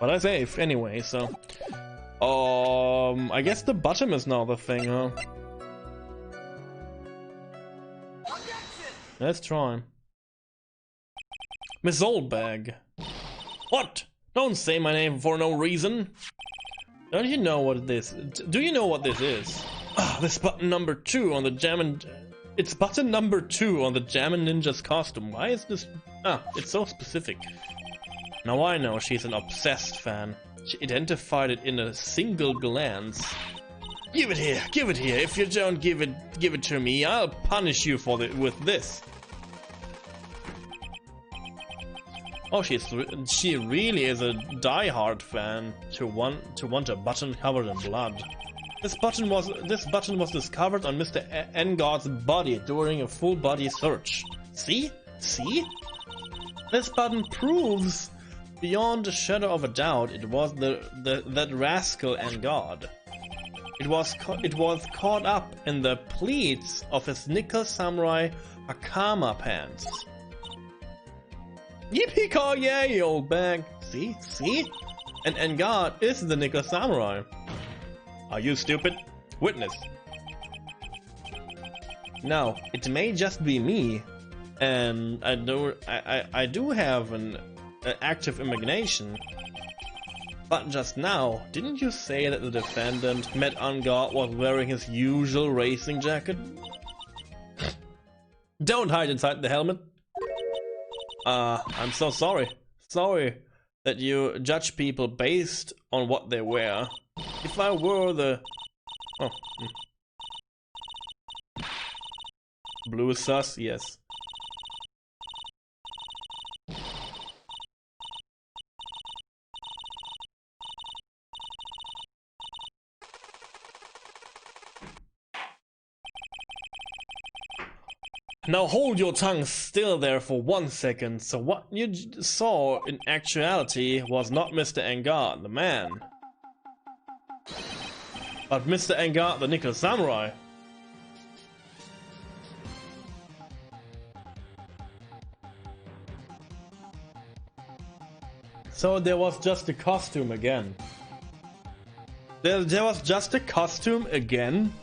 But I saved anyway, so... I guess the bottom is now the thing, huh? Let's try. Miss Oldbag. What? Don't say my name for no reason. Don't you know what this... Do you know what this is? Ah, this button number 2 on the Jammin... It's button number 2 on the Jammin Ninja's costume. Why is this... Ah, it's so specific. Now I know she's an obsessed fan. She identified it in a single glance. Give it here, give it here. If you don't give it to me, I'll punish you for with this. Oh, she really is a die-hard fan to want a button covered in blood. This button was discovered on Mr. Engar's body during a full body search. See? See? This button proves beyond a shadow of a doubt it was that rascal Engard. It was caught up in the pleats of his nickel samurai Hakama pants. Yippee-ki-yay, old bag! See? See? And Engard is the nickel samurai. Are you stupid? Witness. Now, it may just be me, and I do have an active imagination. But just now, didn't you say that the defendant, Matt Engard, was wearing his usual racing jacket? Don't hide inside the helmet. I'm so sorry. Sorry that you judge people based on what they wear. If I were the... Oh. Blue is sus? Yes. Now hold your tongue still there for 1 second. So what you saw in actuality was not Mr. Engard, the man, but Mr. Engard, the nickel samurai. So there was just a costume again. There was just a costume again?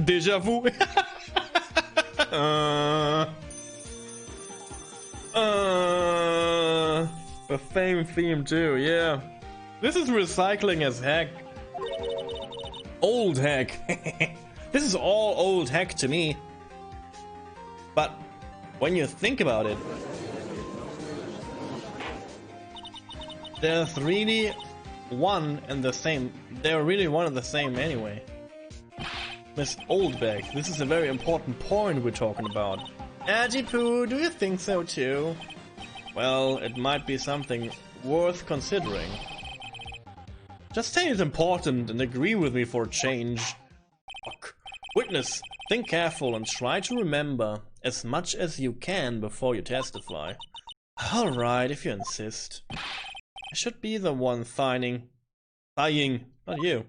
Deja vu. The same theme too, yeah. This is recycling as heck. Old heck. This is all old heck to me. But when you think about it, they're really one and the same. They're really one and the same anyway. Miss Oldbag, this is a very important point we're talking about. Ajipoo, do you think so too? Well, it might be something worth considering. Just say it's important and agree with me for a change. Fuck. Witness, think careful and try to remember as much as you can before you testify. Alright, if you insist. I should be the one sighing, not you.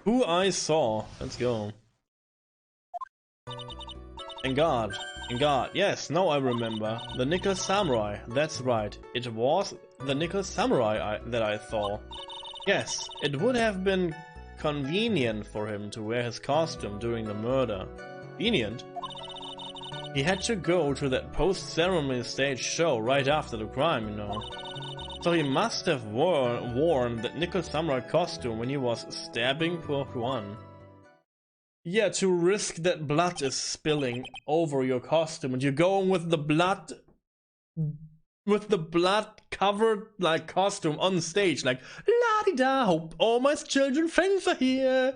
Who I saw. Let's go. Engard. Engard. Yes, now I remember. The nickel samurai. That's right. It was the nickel samurai that I saw. Yes, it would have been convenient for him to wear his costume during the murder. Convenient? He had to go to that post-ceremony stage show right after the crime, you know. So he must have worn that nickel samurai costume when he was stabbing poor Juan. Yeah, to risk that blood is spilling over your costume and you're going with the blood covered like costume on stage, like la-di-da, hope all my children friends are here.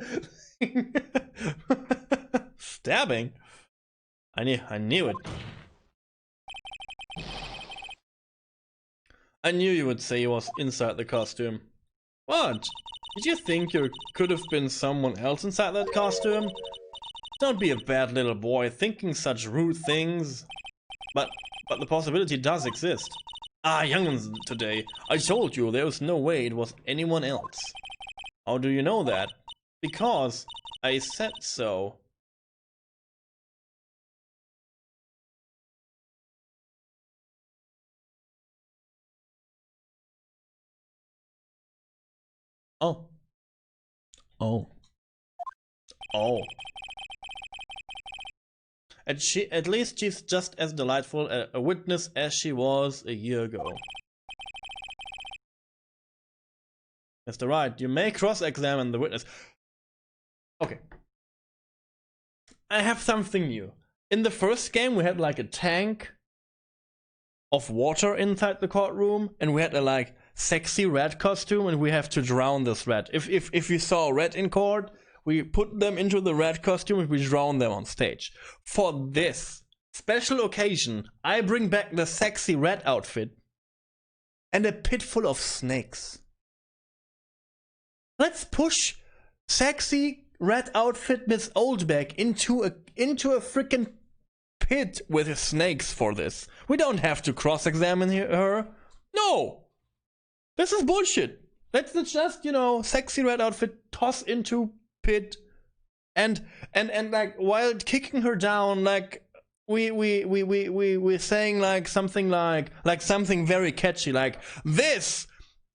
Stabbing? I knew it. I knew you would say he was inside the costume. What? Did you think you could have been someone else inside that costume? Don't be a bad little boy thinking such rude things. But the possibility does exist. Ah, young'uns today. I told you there was no way it was anyone else. How do you know that? Because I said so. Oh. Oh. Oh. And at least she's just as delightful a witness as she was a year ago. Mr. Wright, you may cross-examine the witness. Okay. I have something new. In the first game, we had like a tank of water inside the courtroom, and we had a like sexy rat costume, and we have to drown this rat. If we saw a rat in court, we put them into the rat costume and we drown them on stage. For this special occasion, I bring back the sexy rat outfit and a pit full of snakes. Let's push sexy rat outfit Miss Oldback into a freaking pit with snakes for this. We don't have to cross-examine her. No! This is bullshit. Let's just, you know, sexy rat outfit toss into pit and like while kicking her down, like we're saying like something like something very catchy, like this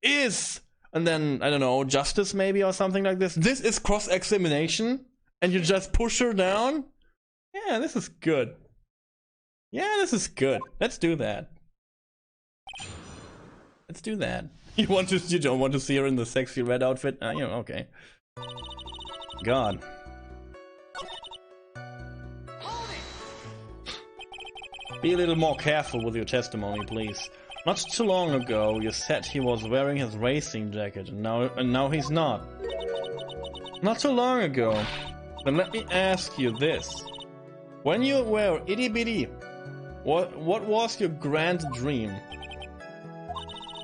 is, and then I don't know, justice maybe or something like this. This is cross-examination, and you just push her down. Yeah, this is good. Yeah, this is good. Let's do that. Let's do that. You don't want to see her in the sexy red outfit? You know, okay. God. Be a little more careful with your testimony, please. Not too long ago, you said he was wearing his racing jacket, and now he's not. Not too long ago. Then let me ask you this. When you were itty bitty, what was your grand dream?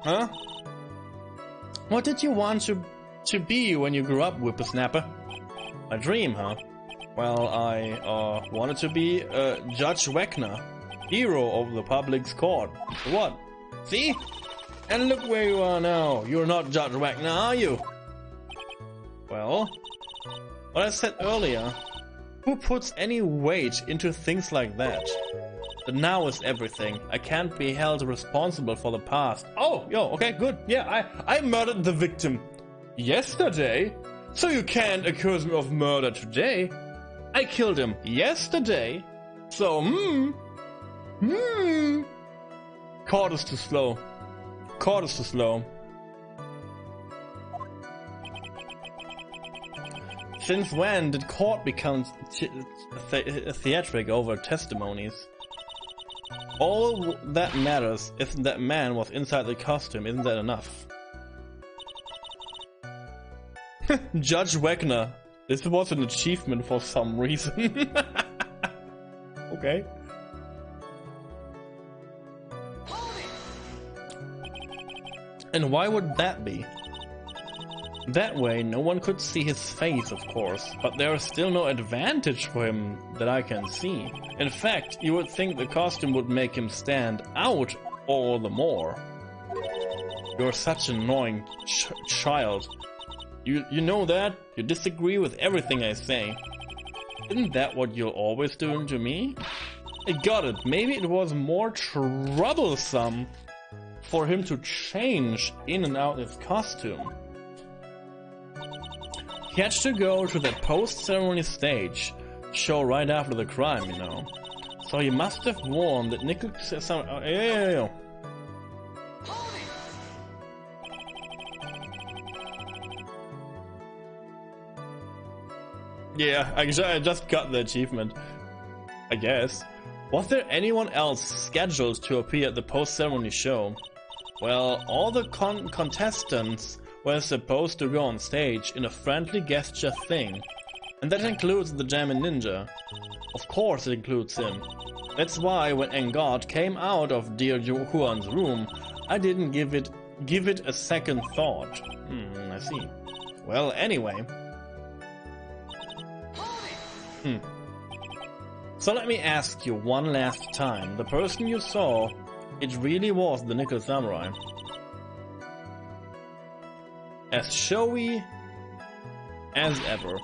Huh? What did you want to be when you grew up, whippersnapper? A dream, huh? Well, I wanted to be Judge Wagner, hero of the public's court. So what? See? And look where you are now. You're not Judge Wagner, are you? Well, what I said earlier, who puts any weight into things like that? The now is everything. I can't be held responsible for the past. Oh, yo, okay, good. Yeah, I murdered the victim yesterday, so you can't accuse me of murder today. I killed him yesterday, so Court is too slow. Court is too slow. Since when did court become theatric over testimonies? All that matters is that man was inside the costume. Isn't that enough? Judge Wagner. This was an achievement for some reason. Okay. And why would that be? That way, no one could see his face, of course, but there is still no advantage for him that I can see. In fact, you would think the costume would make him stand out all the more. You're such an annoying child. You know that? You disagree with everything I say. Isn't that what you're always doing to me? I got it. Maybe it was more troublesome for him to change in and out his costume. He had to go to that post-ceremony stage show right after the crime, you know. So he must have worn that nickel... Yeah, I just got the achievement. I guess. Was there anyone else scheduled to appear at the post-ceremony show? Well, all the contestants were supposed to go on stage in a friendly gesture thing. And that includes the Jammin' Ninja. Of course it includes him. That's why when Engard came out of Dear Juan's room, I didn't give it a second thought. I see. Well, anyway. So let me ask you one last time. The person you saw, it really was the Nickel Samurai. As showy as ever.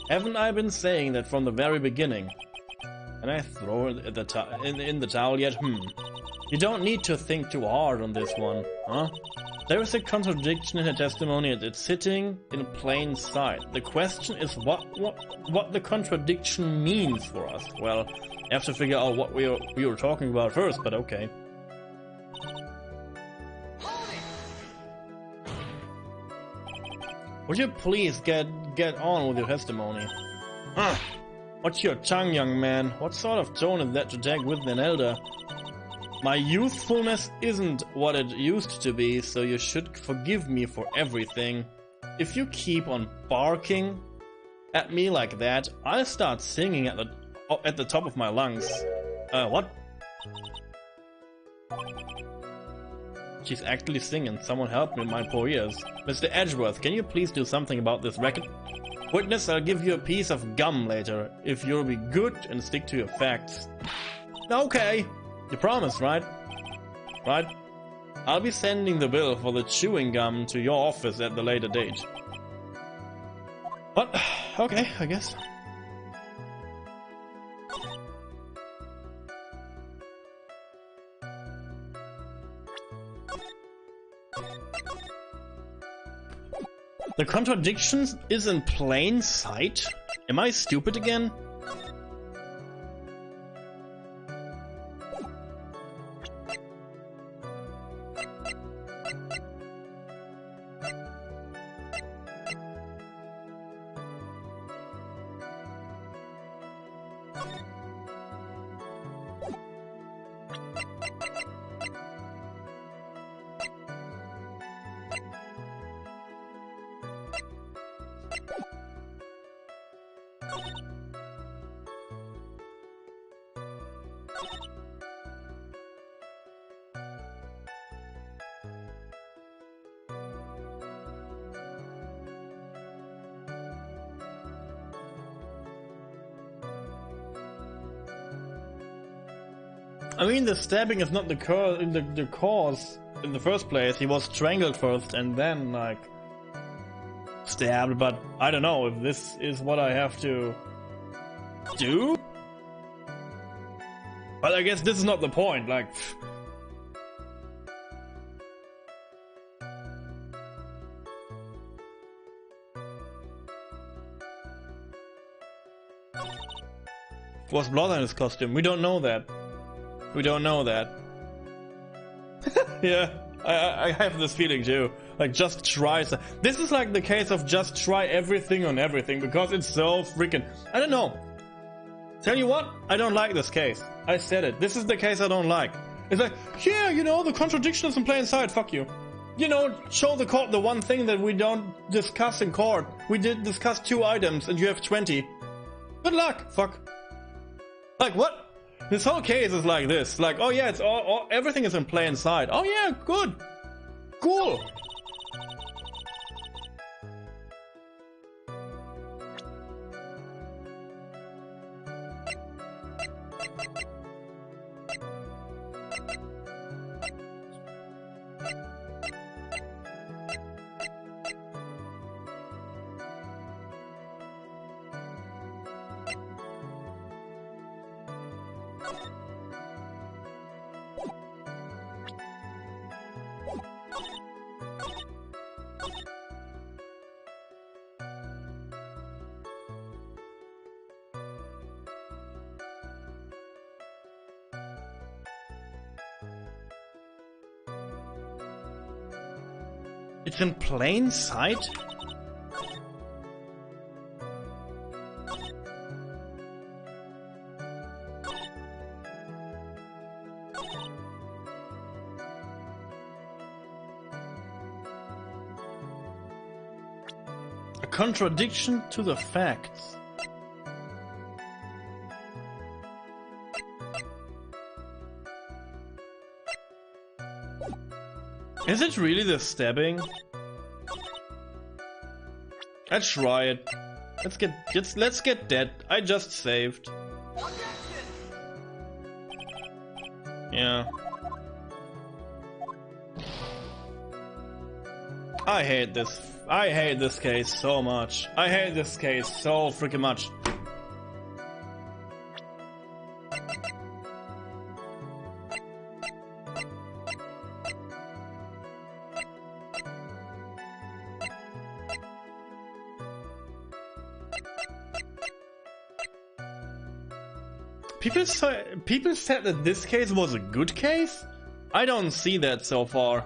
Haven't I been saying that from the very beginning? Can I throw it at in the towel yet? You don't need to think too hard on this one, huh? There is a contradiction in her testimony and it's sitting in plain sight. The question is what the contradiction means for us. Well, I have to figure out what we were talking about first, but okay. Would you please get on with your testimony? What's your tongue, young man? What sort of tone is that to take with an elder? My youthfulness isn't what it used to be, so you should forgive me for everything. If you keep on barking at me like that, I'll start singing at the top of my lungs. What? She's actually singing. Someone help me, my poor ears. Mr. Edgeworth, can you please do something about this record? Witness, I'll give you a piece of gum later, if you'll be good and stick to your facts. Okay. You promise, right? Right? I'll be sending the bill for the chewing gum to your office at the later date. What? Okay, I guess. The contradiction is in plain sight? Am I stupid again? I mean, the stabbing is not the cause in the first place. He was strangled first and then, like, stabbed, but I don't know if this is what I have to do? But I guess this is not the point, like... Was blood on his costume? We don't know that. We don't know that. Yeah, I have this feeling too. Like, just try. This is like the case of just try everything on everything because it's so freaking. I don't know. Tell you what, I don't like this case. I said it. This is the case I don't like. It's like, yeah, you know, the contradiction is in plain sight. Fuck you. You know, show the court the one thing that we don't discuss in court. We did discuss 2 items and you have 20. Good luck. Fuck. Like, what? This whole case is like this, like, oh yeah, it's all everything is in plain sight. Oh yeah, good, cool. It's in plain sight? A contradiction to the facts. Is it really the stabbing? Let's try it. Let's get dead. I just saved. Yeah. I hate this. I hate this case so much. I hate this case so freaking much. People said that this case was a good case? I don't see that so far.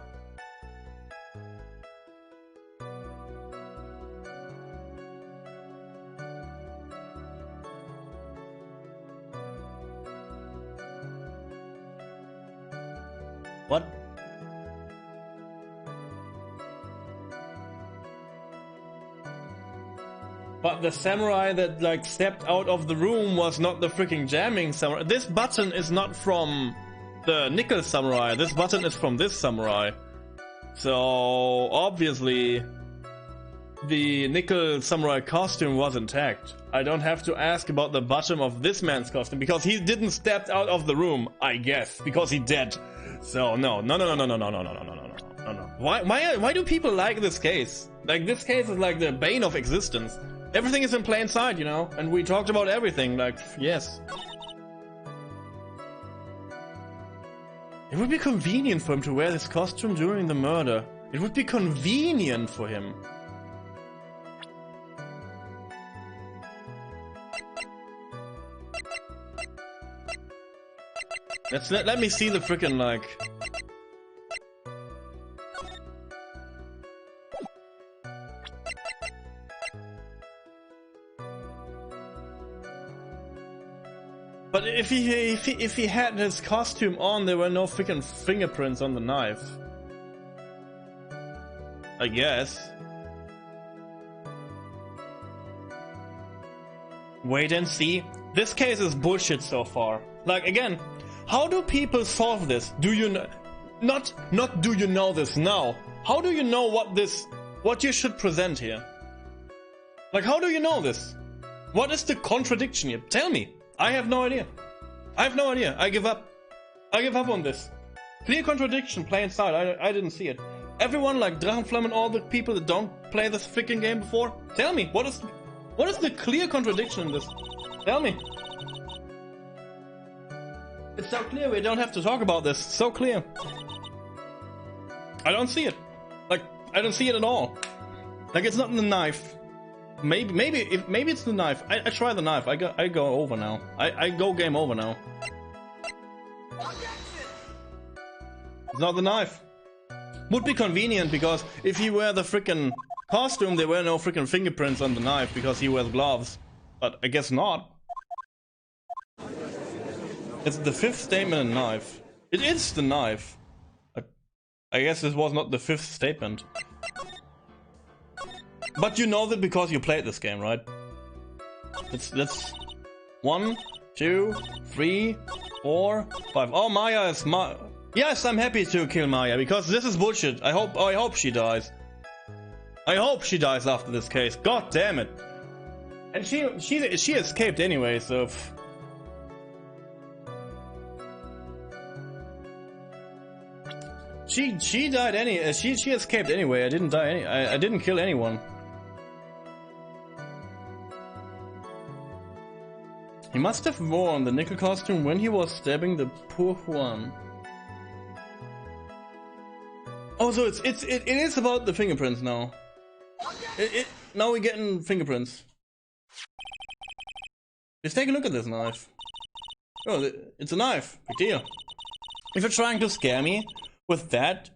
What? But the samurai that like stepped out of the room was not the freaking jamming samurai. This button is not from the nickel samurai. This button is from this samurai. So obviously the nickel samurai costume was intact. I don't have to ask about the bottom of this man's costume because he didn't step out of the room, I guess, because he dead. So no. Why do people like this case? Like this case is like the bane of existence. Everything is in plain sight, you know, and we talked about everything. Like yes, it would be convenient for him to wear this costume during the murder. It would be convenient for him. Let me see the freaking like. But if he had his costume on, there were no freaking fingerprints on the knife. I guess. Wait and see. This case is bullshit so far. Like again. How do people solve this? Do you know? Not do you know this now? How do you know what you should present here? Like how do you know this? What is the contradiction here? Tell me. I have no idea. I have no idea. I give up. I give up on this. Clear contradiction, plain sight. I didn't see it. Everyone like Drachenflamme and all the people that don't play this freaking game before, tell me what is the clear contradiction in this? Tell me. It's so clear, we don't have to talk about this. So clear. I don't see it. Like, I don't see it at all. Like, it's not in the knife. Maybe it's the knife. I try the knife. I go over now. I go game over now. It's not the knife. Would be convenient because if he wear the freaking costume, there were no freaking fingerprints on the knife because he wears gloves. But I guess not. It's the fifth statement in knife. It is the knife. I guess this was not the fifth statement. But you know that because you played this game, right? That's 1, 2, 3, 4, 5. Oh, Maya is Yes, I'm happy to kill Maya because this is bullshit. I hope she dies. I hope she dies after this case. God damn it. And she escaped anyway, so. She died she escaped anyway. I didn't die I didn't kill anyone. He must have worn the nickel costume when he was stabbing the poor Juan. Oh, so it is about the fingerprints now. Now we're getting fingerprints. Let's take a look at this knife. Oh, it's a knife. Big deal. If you're trying to scare me with that,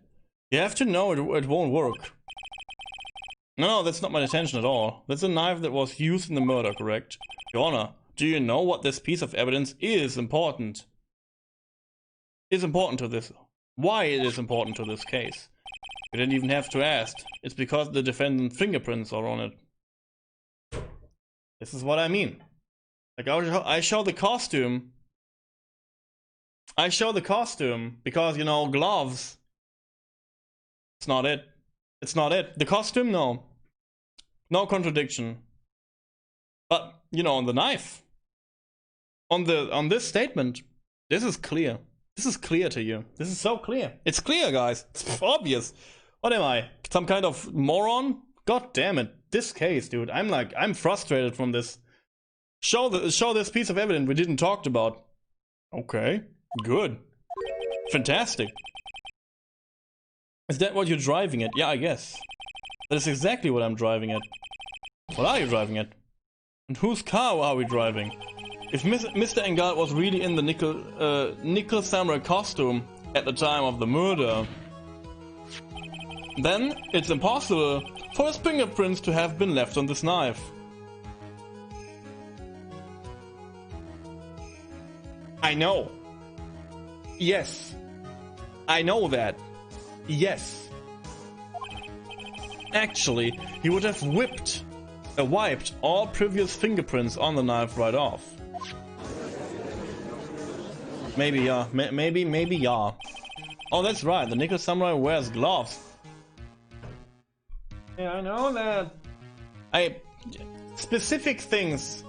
you have to know it won't work. No, that's not my intention at all. That's a knife that was used in the murder, correct? Your Honor, do you know what this piece of evidence is important? Is important to this. Why it is important to this case? You didn't even have to ask. It's because the defendant's fingerprints are on it. This is what I mean. Like I show the costume. I show the costume because, you know, gloves. It's not it. It's not it. The costume, no. No contradiction. But, you know, on the knife. On this statement, this is clear. This is clear to you. This is so clear. It's clear, guys. It's obvious. What am I? Some kind of moron? God damn it. This case, dude. I'm frustrated from this. Show this piece of evidence we didn't talk about. Okay. Good. Fantastic. Is that what you're driving at? Yeah, I guess. That is exactly what I'm driving at. What are you driving at? And whose car are we driving? If Mr. Engard was really in the nickel samurai costume at the time of the murder, then it's impossible for his fingerprints to have been left on this knife. I know. Yes. I know that. Yes. Actually, he would have wiped all previous fingerprints on the knife right off. Maybe, yeah. Maybe, yeah. Oh, that's right. The nickel samurai wears gloves. Yeah, I know that. Specific things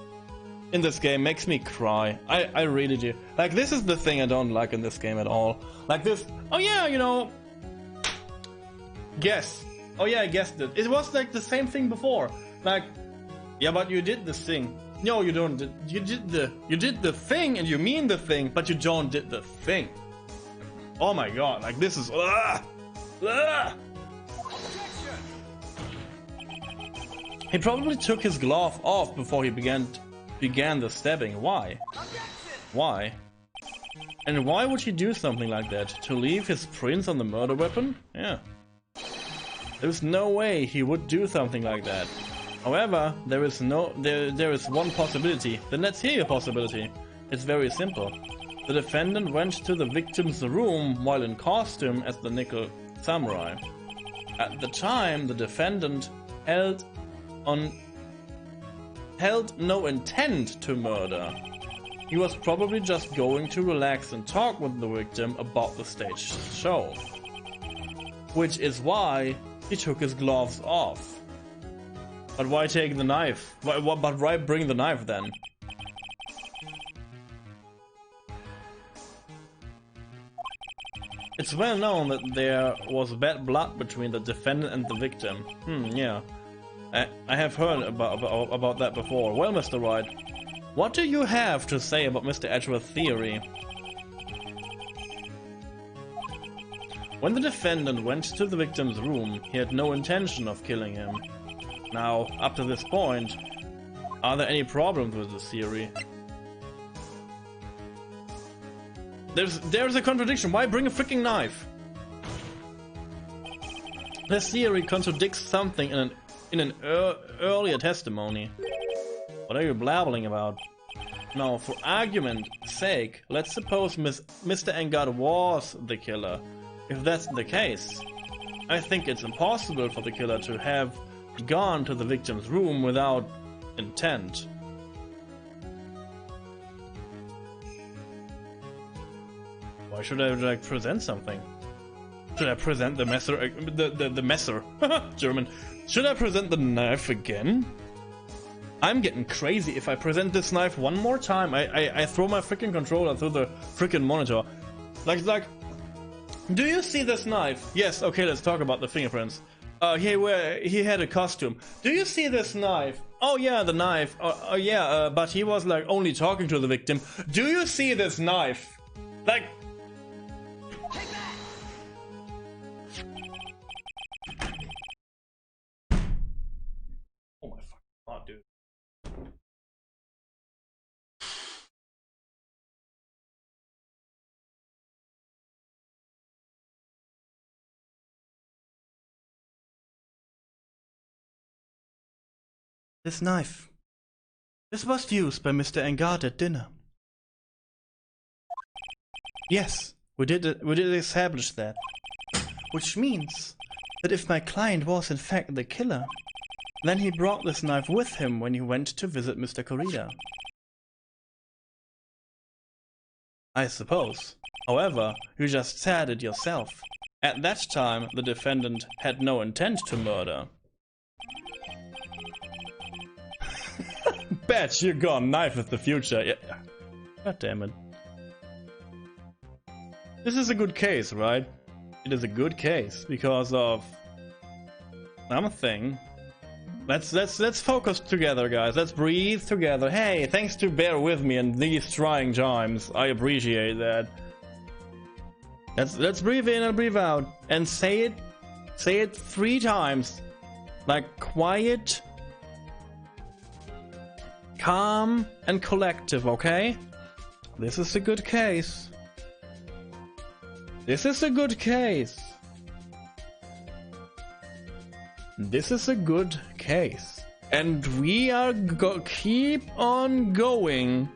in this game makes me cry. I really do. Like, this is the thing I don't like in this game at all. Like this, oh yeah, you know, guess. Oh yeah, I guessed it. It was like the same thing before. Like, yeah, but you did this thing. No, you don't. You did the thing, and you mean the thing, but you don't did the thing. Oh my god, like this is. He probably took his glove off before he began the stabbing. Why? Why? And why would he do something like that? To leave his prints on the murder weapon? Yeah. There's no way he would do something like that. However, there is one possibility. Then let's hear your possibility. It's very simple. The defendant went to the victim's room while in costume as the nickel samurai. At the time, the defendant held no intent to murder. He was probably just going to relax and talk with the victim about the stage show. Which is why he took his gloves off. But why take the knife? But why bring the knife then? It's well known that there was bad blood between the defendant and the victim. Yeah. I have heard about that before. Well, Mr. Wright, what do you have to say about Mr. Edgeworth's theory? When the defendant went to the victim's room, he had no intention of killing him. Now, up to this point, are there any problems with this theory? There's a contradiction. Why bring a freaking knife? This theory contradicts something in an earlier testimony. What are you blabbling about? Now, for argument's sake, let's suppose Mr. Engard was the killer. If that's the case, I think it's impossible for the killer to have gone to the victim's room without intent. Why should I present something? Should I present the messer? The messer? German. Should I present the knife again? I'm getting crazy if I present this knife one more time. I throw my freaking controller through the freaking monitor. Like, do you see this knife? Yes, okay, let's talk about the fingerprints. He had a costume. Do you see this knife? Oh yeah, the knife. Oh yeah, but he was like only talking to the victim. Do you see this knife? Like... Oh my fucking god, dude. This knife. This was used by Mr. Engard at dinner. Yes, we did establish that. Which means that if my client was in fact the killer, then he brought this knife with him when he went to visit Mr. Corrida. I suppose. However, you just said it yourself. At that time, the defendant had no intent to murder. Bet you got a knife with the future. Yeah. God damn it. This is a good case, right? It is a good case because of something. Let's focus together, guys. Let's breathe together. Hey, thanks to bear with me in these trying times. I appreciate that. Let's breathe in and breathe out and say it 3 times. Like quiet. Calm and collective, okay? This is a good case. This is a good case. This is a good case. And we are keep on going.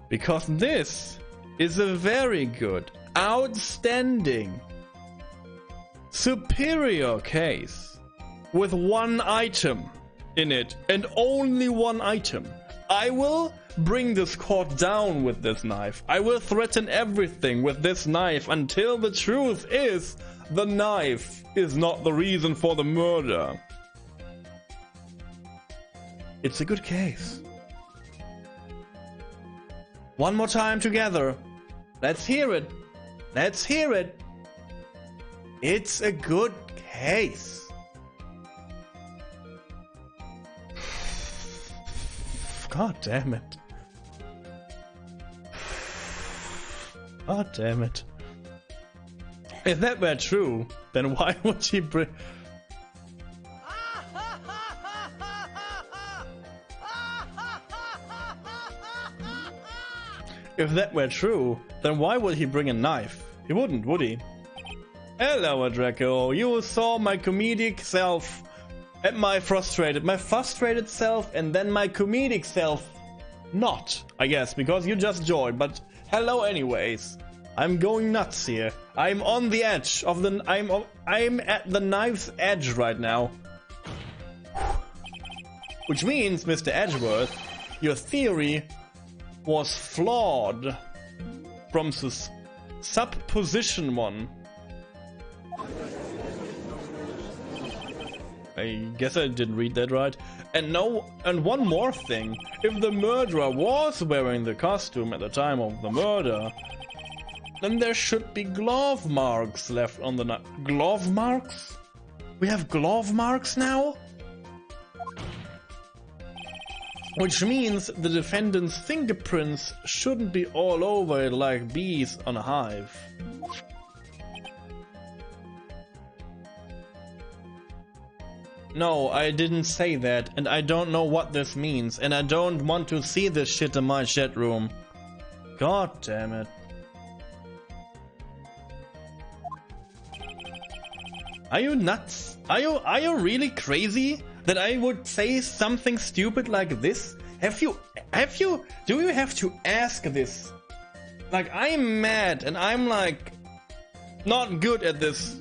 Because this is a very good, outstanding, superior case. With one item in it, and only one item. I will bring this court down with this knife. I will threaten everything with this knife until the truth is the knife is not the reason for the murder. It's a good case. One more time together. Let's hear it. Let's hear it. It's a good case. God damn it. God damn it. If that were true, then why would he bring... If that were true, then why would he bring a knife? He wouldn't, would he? Hello, Draco. You saw my comedic self and my frustrated self, and then my comedic self. Not, I guess, because you just joined, but hello anyways. I'm going nuts here. I'm on the edge of the... I'm at the knife's edge right now. Which means, Mr. Edgeworth, your theory was flawed from supposition 1. I guess I didn't read that right. And one more thing. If the murderer was wearing the costume at the time of the murder, then there should be glove marks left on the knife. Glove marks? We have glove marks now? Which means the defendant's fingerprints shouldn't be all over it like bees on a hive. No, I didn't say that, and I don't know what this means, and I don't want to see this shit in my chat room. God damn it. Are you nuts? Are you really crazy that I would say something stupid like this? Do you have to ask this? Like, I'm mad and I'm like not good at this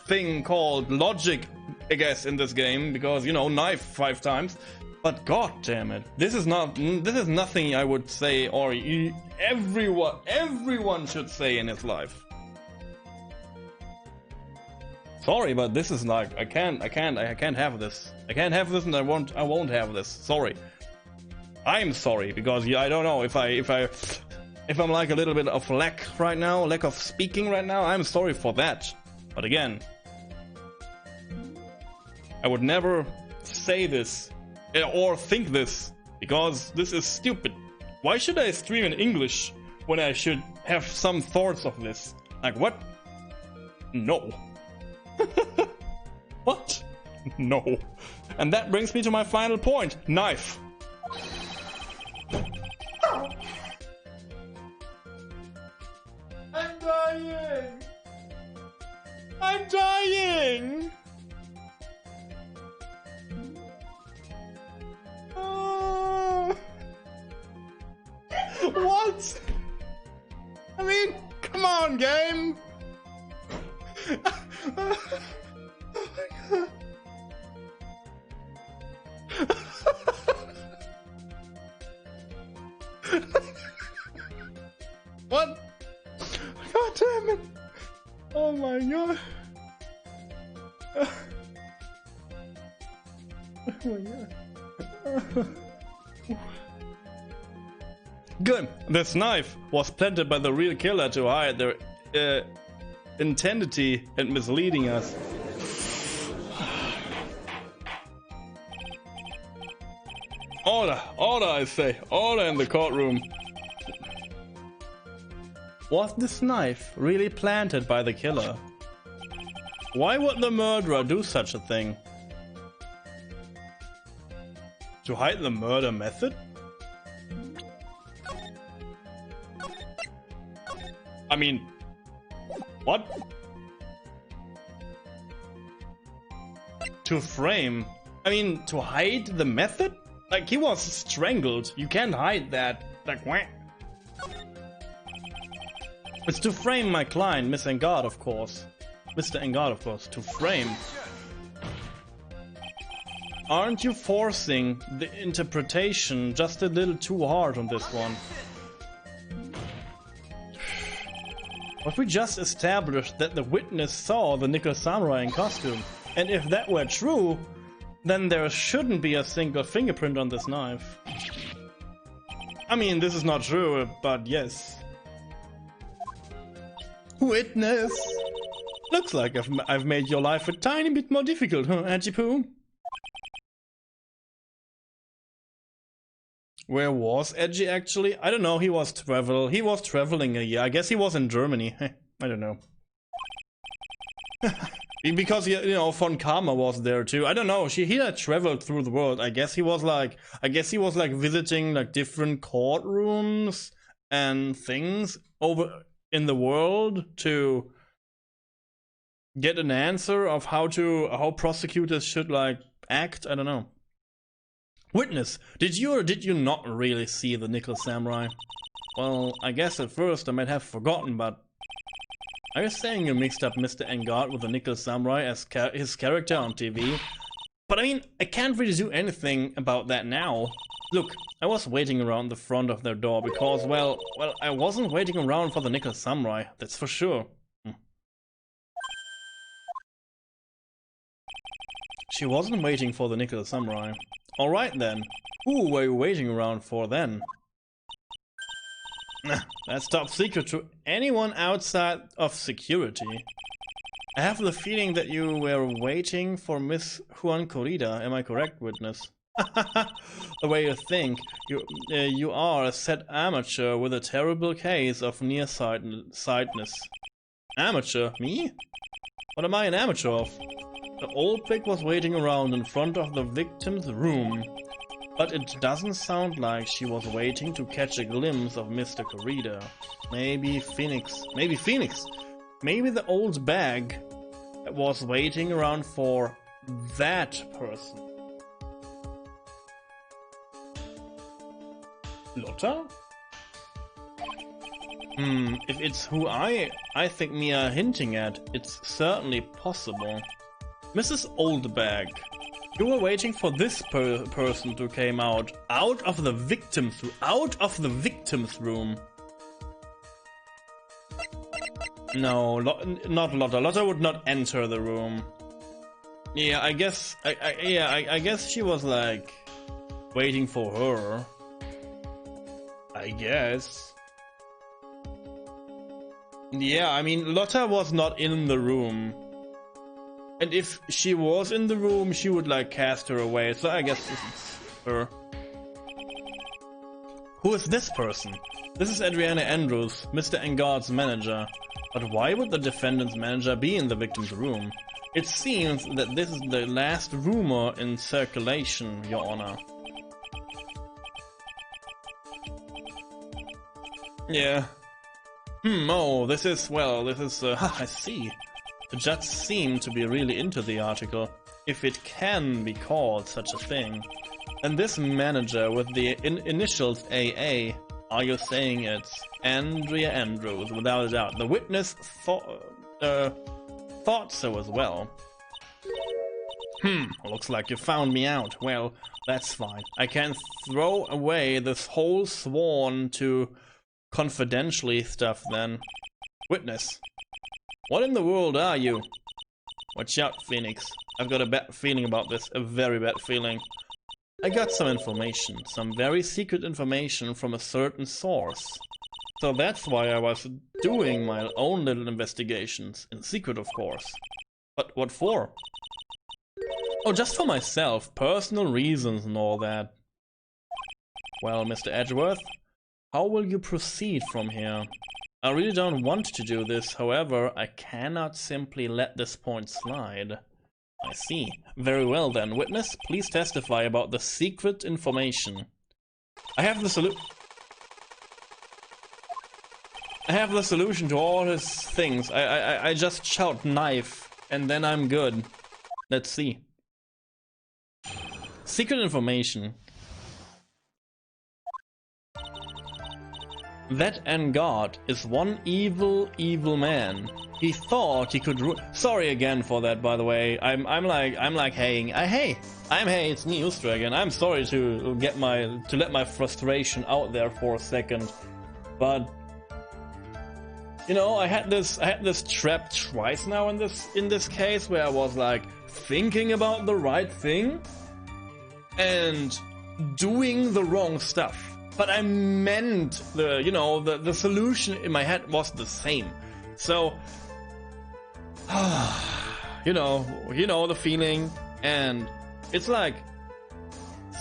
thing called logic, I guess, in this game, because, you know, knife 5 times. But god damn it, this is nothing I would say, or everyone should say in his life. Sorry, but this is like, I can't have this. I can't have this, and I won't have this. Sorry. I'm sorry, because I don't know if I'm like a little bit of lack of speaking right now. I'm sorry for that. But again, I would never say this or think this, because this is stupid. Why should I stream in English when I should have some thoughts of this? Like, what? No. What? No. And that brings me to my final point. Knife. I'm dying. I'm dying. What? I mean, come on, game. Oh my god. What? God damn it. Oh my god. Oh my god. Good. This knife was planted by the real killer to hide their intensity and misleading us. Order, I say. Order in the courtroom. Was this knife really planted by the killer? Why would the murderer do such a thing? To hide the murder method? I mean, what? To frame? I mean, to hide the method? Like, he was strangled. You can't hide that. Like, wah. It's to frame my client, Miss Engard, of course. Mr. Engard, of course. To frame. Aren't you forcing the interpretation just a little too hard on this one? But we just established that the witness saw the nickel samurai in costume. And if that were true, then there shouldn't be a single fingerprint on this knife. I mean, this is not true, but yes. Witness! Looks like I've made your life a tiny bit more difficult, huh, Edgy-Poo? Where was Edgy actually? I don't know, he was traveling a year. I guess he was in Germany. I don't know. Because, you know, Von Karma was there too. I don't know, he had traveled through the world. I guess he was like visiting like different courtrooms and things over in the world to get an answer of how prosecutors should like act. I don't know. Witness, did you or did you not really see the nickel samurai? Well, I guess at first I might have forgotten, but are you saying you mixed up Mr. Engard with the nickel samurai as his character on TV? But I mean, I can't really do anything about that now. Look, I was waiting around the front of their door because, well, I wasn't waiting around for the nickel samurai, that's for sure. She wasn't waiting for the nickel samurai. Alright then, who were you waiting around for then? That's top secret to anyone outside of security. I have the feeling that you were waiting for Miss Juan Corrida, am I correct, witness? The way you think, you are a set amateur with a terrible case of nearsightedness. Amateur? Me? What am I an amateur of? The old pig was waiting around in front of the victim's room. But it doesn't sound like she was waiting to catch a glimpse of Mr. Corrida. Maybe Phoenix. Maybe Phoenix. Maybe the old bag was waiting around for that person. Lotta? If it's who I think me are hinting at, it's certainly possible. Mrs. Oldbag. You were waiting for this person to come out of the victim's room. No, not Lotta. Lotta would not enter the room. Yeah, I guess. I guess she was like waiting for her. I guess. Yeah, I mean, Lotta was not in the room. And if she was in the room, she would like cast her away, so I guess this is her. Who is this person? This is Adriana Andrews, Mr. Engard's manager. But why would the defendant's manager be in the victim's room? It seems that this is the last rumor in circulation, Your Honor. Yeah. Oh, this is, I see. The judge seemed to be really into the article, if it can be called such a thing. And this manager with the initials AA, are you saying it's Andrea Andrews, without a doubt? The witness thought so as well. Looks like you found me out. Well, that's fine. I can throw away this whole sworn to confidentially stuff then. Witness. What in the world are you? Watch out, Phoenix. I've got a bad feeling about this, a very bad feeling. I got some information, some very secret information from a certain source. So that's why I was doing my own little investigations, in secret of course. But what for? Oh, just for myself, personal reasons and all that. Well, Mr. Edgeworth, how will you proceed from here? I really don't want to do this, however, I cannot simply let this point slide. I see. Very well then. Witness, please testify about the secret information. I have the solution to all his things. I just shout knife, and then I'm good. Let's see. Secret information. That Engard is one evil man. He thought he could Sorry again for that, by the way. I'm like hey, it's me, Ustra again. I'm sorry to let my frustration out there for a second, but you know, I had this trap twice now in this case where I was like thinking about the right thing and doing the wrong stuff. But I meant the solution in my head was the same. So you know the feeling, and it's like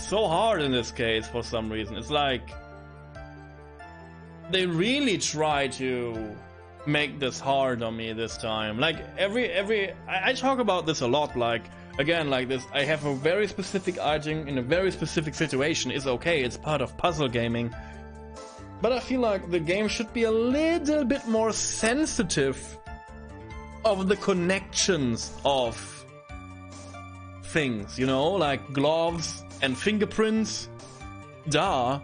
so hard in this case for some reason. It's like they really try to make this hard on me this time. Like I talk about this a lot, like again, like this, I have a very specific item in a very specific situation is okay, it's part of puzzle gaming. But I feel like the game should be a little bit more sensitive of the connections of things, you know, like gloves and fingerprints. Duh.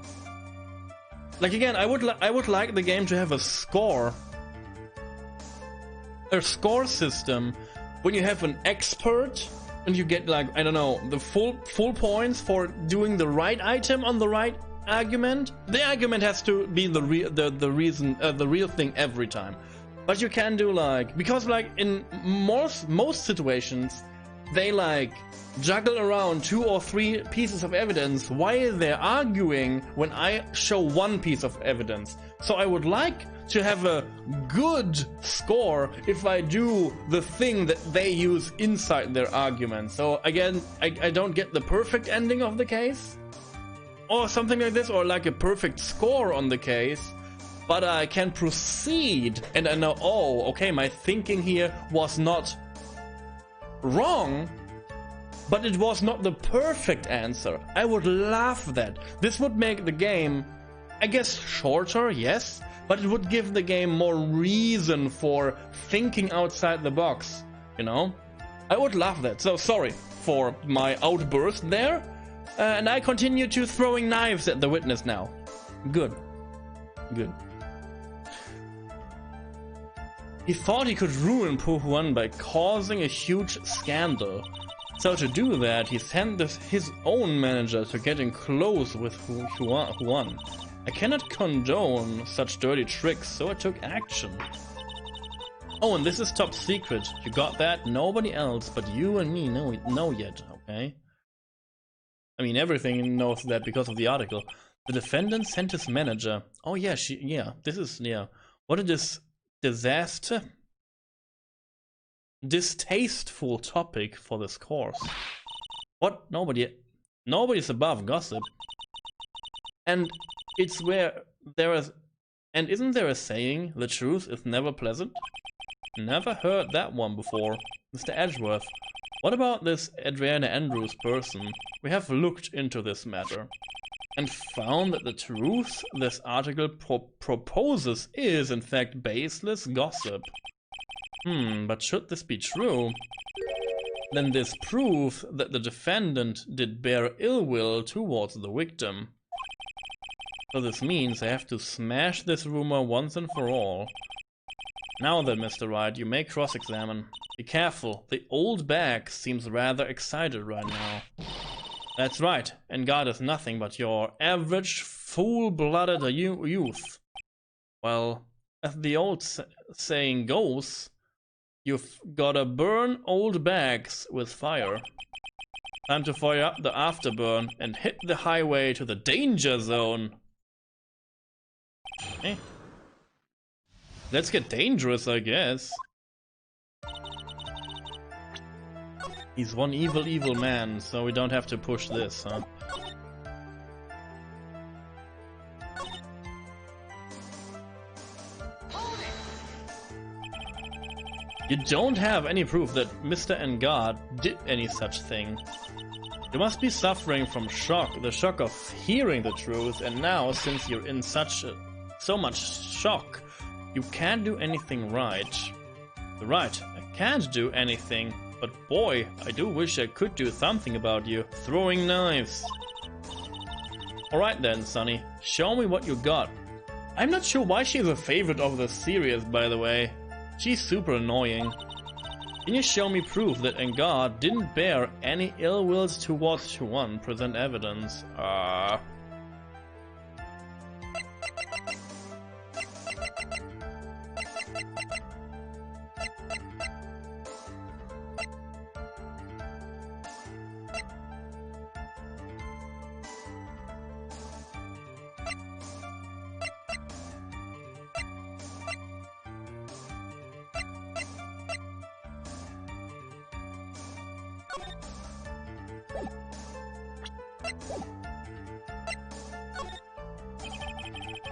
Like again, I would like the game to have a score system when you have an expert and you get, like, I don't know, the full points for doing the right item on the right argument. The argument has to be the real thing every time. But you can do, like, because like in most situations they like juggle around 2 or 3 pieces of evidence while they're arguing when I show one piece of evidence. So I would like to have a good score if I do the thing that they use inside their argument. So again, I don't get the perfect ending of the case or something like this, or like a perfect score on the case, but I can proceed and I know, oh, okay, my thinking here was not wrong, but it was not the perfect answer. I would love that. This would make the game, I guess, shorter, yes, but it would give the game more reason for thinking outside the box, you know? I would love that. So sorry for my outburst there. And I continue to throwing knives at the witness now. Good. Good. He thought he could ruin Puhuan by causing a huge scandal. So to do that, he sent his own manager to get in close with Huan. I cannot condone such dirty tricks, so I took action. Oh, and this is top secret. You got that? Nobody else but you and me know yet, okay? I mean, everything knows that because of the article. The defendant sent his manager. Oh yeah, this is, what a disaster. Distasteful topic for this course. What? Nobody's above gossip. And it's where there is, and isn't there a saying, the truth is never pleasant? Never heard that one before. Mr. Edgeworth, what about this Adriana Andrews person? We have looked into this matter and found that the truth this article proposes is in fact baseless gossip. But should this be true, then this proves that the defendant did bear ill will towards the victim. So this means I have to smash this rumor once and for all. Now then, Mr. Wright, you may cross-examine. Be careful, the old bag seems rather excited right now. That's right, Engard is nothing but your average full-blooded youth. Well, as the old saying goes, you've gotta burn old bags with fire. Time to fire up the afterburn and hit the highway to the danger zone. Okay. Let's get dangerous, I guess. He's one evil man, so we don't have to push this, huh? You don't have any proof that Mr. Engard did any such thing. You must be suffering from shock, the shock of hearing the truth, and now, since you're in so much shock, you can't do anything right. Right, I can't do anything, but boy, I do wish I could do something about you throwing knives. Alright then, Sonny, show me what you got. I'm not sure why she's a favorite of the series, by the way. She's super annoying. Can you show me proof that Engard didn't bear any ill wills towards Chuan? Present evidence.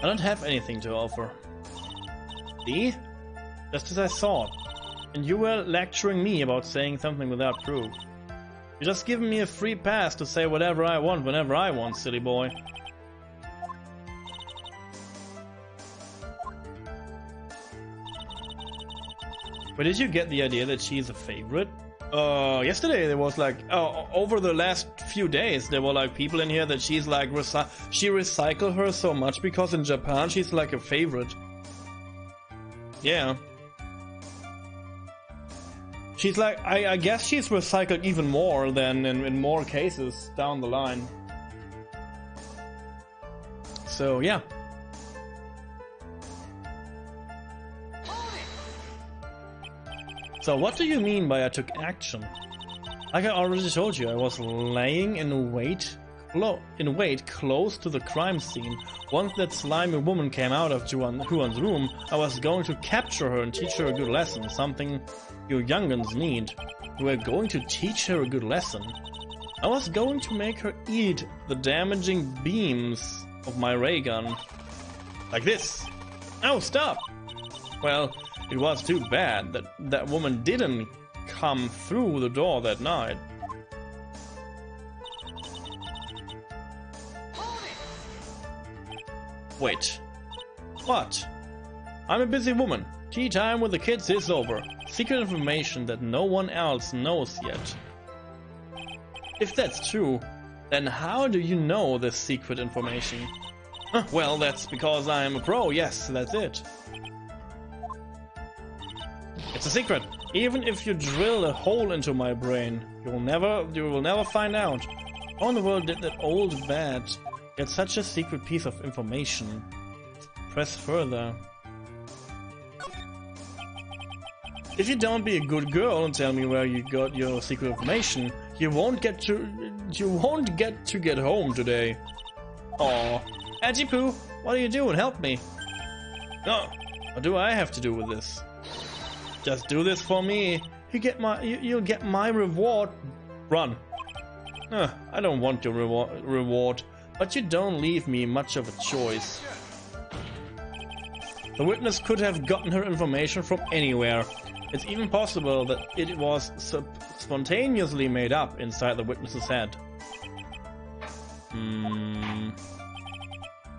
I don't have anything to offer. See? Just as I thought. And you were lecturing me about saying something without proof. You're just giving me a free pass to say whatever I want whenever I want, silly boy. But did you get the idea that she's a favorite? Yesterday there was like, over the last few days there were like people in here that she's like, she recycled her so much because in Japan she's like a favorite. Yeah. She's like, I guess she's recycled even more than in more cases down the line. So yeah. So what do you mean by I took action? Like I already told you, I was laying in wait close to the crime scene. Once that slimy woman came out of Huan's room, I was going to capture her and teach her a good lesson, something you young'uns need. You were going to teach her a good lesson. I was going to make her eat the damaging beams of my ray gun. Like this. Oh, stop! Well, it was too bad that that woman didn't come through the door that night. Wait. What? I'm a busy woman. Tea time with the kids is over. Secret information that no one else knows yet. If that's true, then how do you know this secret information? Well, that's because I am a pro, yes, that's it. It's a secret. Even if you drill a hole into my brain, you will never find out. How in the world did that old bat get such a secret piece of information? Press further. If you don't be a good girl and tell me where you got your secret information, you won't get to get home today. Aw, Ajipu, what are you doing? Help me. No, what do I have to do with this? Just do this for me. You'll get my reward. Run. I don't want your reward, but you don't leave me much of a choice. The witness could have gotten her information from anywhere. It's even possible that it was spontaneously made up inside the witness's head.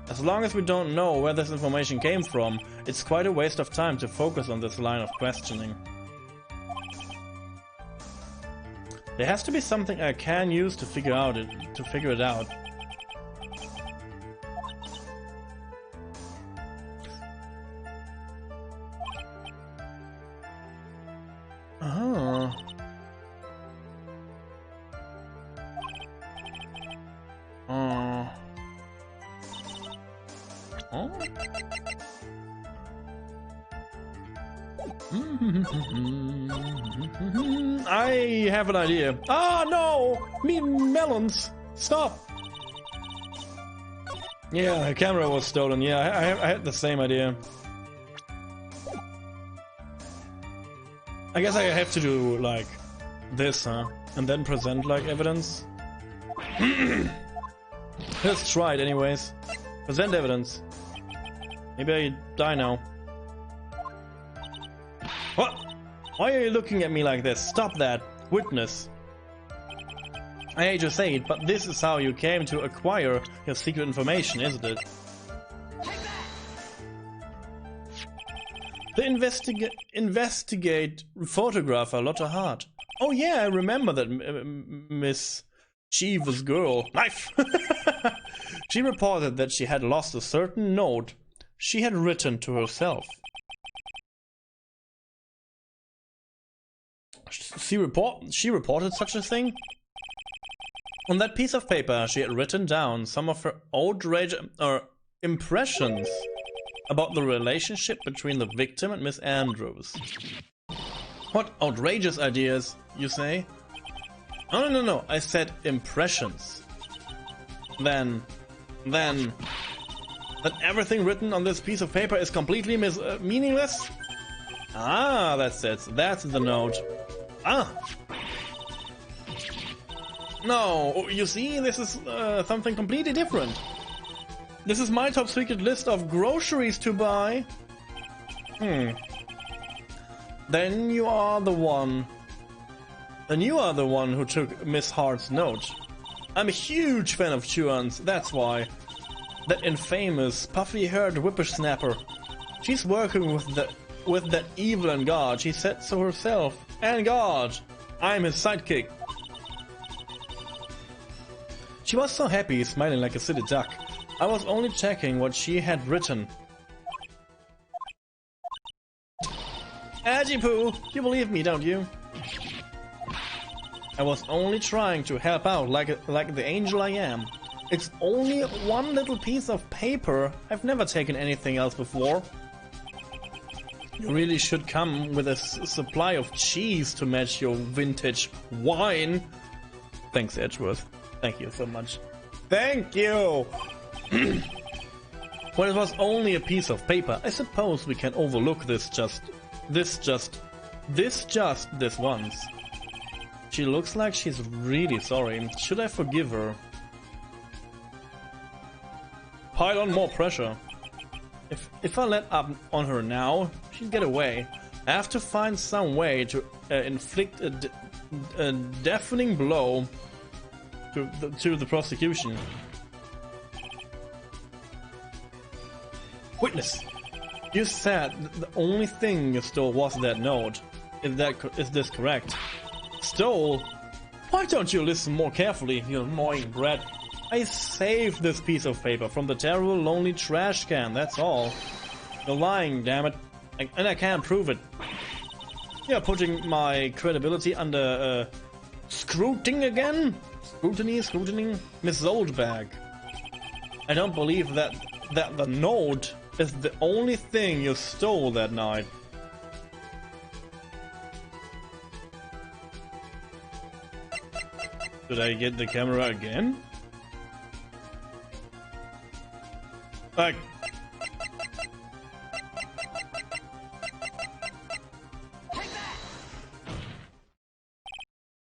As long as we don't know where this information came from, it's quite a waste of time to focus on this line of questioning. There has to be something I can use to figure it out. I have an idea. Ah, no! Me melons! Stop! Yeah, the camera was stolen. Yeah, I had the same idea. I guess I have to do, like, this, huh? And then present, like, evidence? Let's try it anyways. Present evidence. Maybe I die now. What? Why are you looking at me like this? Stop that. Witness. I hate to say it, but this is how you came to acquire your secret information, isn't it? The investigate photographer Lotta Hart. Oh yeah, I remember that Miss Chief's girl. Knife! She reported that she had lost a certain note she had written to herself. She reported such a thing? On that piece of paper, she had written down some of her outrageous impressions about the relationship between the victim and Miss Andrews. What outrageous ideas, you say? No, I said impressions. Then that everything written on this piece of paper is completely meaningless? Ah, that's it. That's the note. Ah. No, you see, this is something completely different. This is my top secret list of groceries to buy. Then you are the one. Then you are the one who took Miss Hart's note. I'm a huge fan of Chuan's, that's why. That infamous, puffy-haired whippersnapper. She's working with that evil and God. She said so herself. And God, I'm his sidekick. She was so happy, smiling like a silly duck. I was only checking what she had written. Ajipoo, you believe me, don't you? I was only trying to help out like the angel I am. It's only one little piece of paper. I've never taken anything else before. You really should come with a supply of cheese to match your vintage wine. Thanks, Edgeworth. Thank you so much. Thank you! Well, it was only a piece of paper. I suppose we can overlook this once. She looks like she's really sorry. Should I forgive her? Pile on more pressure. If I let up on her now, she'll get away. I have to find some way to inflict a deafening blow to the prosecution. Witness, you said the only thing you stole was that note. Is this correct? Stole? Why don't you listen more carefully, you annoying brat? I saved this piece of paper from the terrible lonely trash can, that's all. You're lying, damn it. And I can't prove it. You're putting my credibility under scrutiny again? Scrutiny? Miss Oldbag. I don't believe that the note is the only thing you stole that night. Did I get the camera again? Like...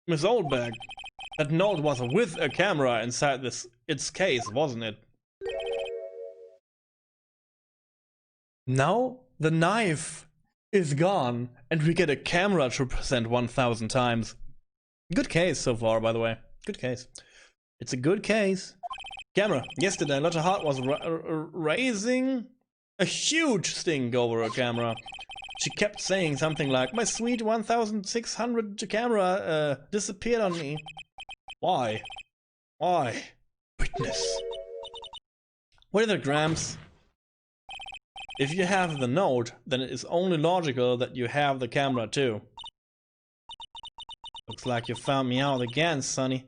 Miss Oldbag, that note was with a camera inside its case, wasn't it? Now the knife is gone, and we get a camera to present 1,000 times. Good case so far, by the way. Good case. It's a good case. Camera. Yesterday, Lotta Hart was raising a huge stink over her camera. She kept saying something like, "My sweet 1,600 camera disappeared on me." Why? Why? Witness. What are the grams? If you have the note, then it is only logical that you have the camera too. Looks like you found me out again, Sonny.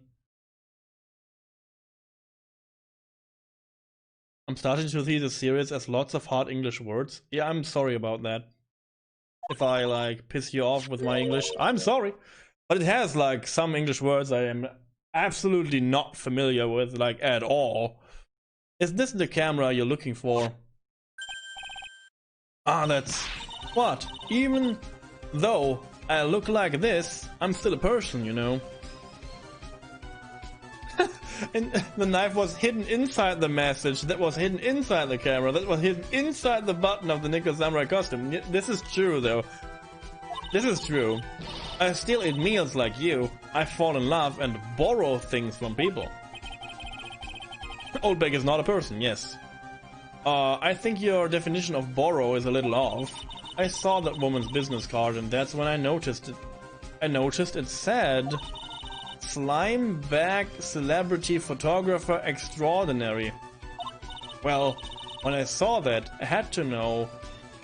I'm starting to see the series as lots of hard English words. Yeah, I'm sorry about that. If I, like, piss you off with my English, I'm sorry. But it has, like, some English words I am absolutely not familiar with, like, at all. Is this the camera you're looking for? Ah, that's... What? Even though I look like this, I'm still a person, you know. And the knife was hidden inside the message, that was hidden inside the camera, that was hidden inside the button of the Nickel Samurai costume. This is true, though. This is true. I still eat meals like you. I fall in love and borrow things from people. Oldbeck is not a person, yes. I think your definition of borrow is a little off. I saw that woman's business card and that's when I noticed it. I noticed it said Slime Bag Celebrity Photographer Extraordinary. Well, when I saw that, I had to know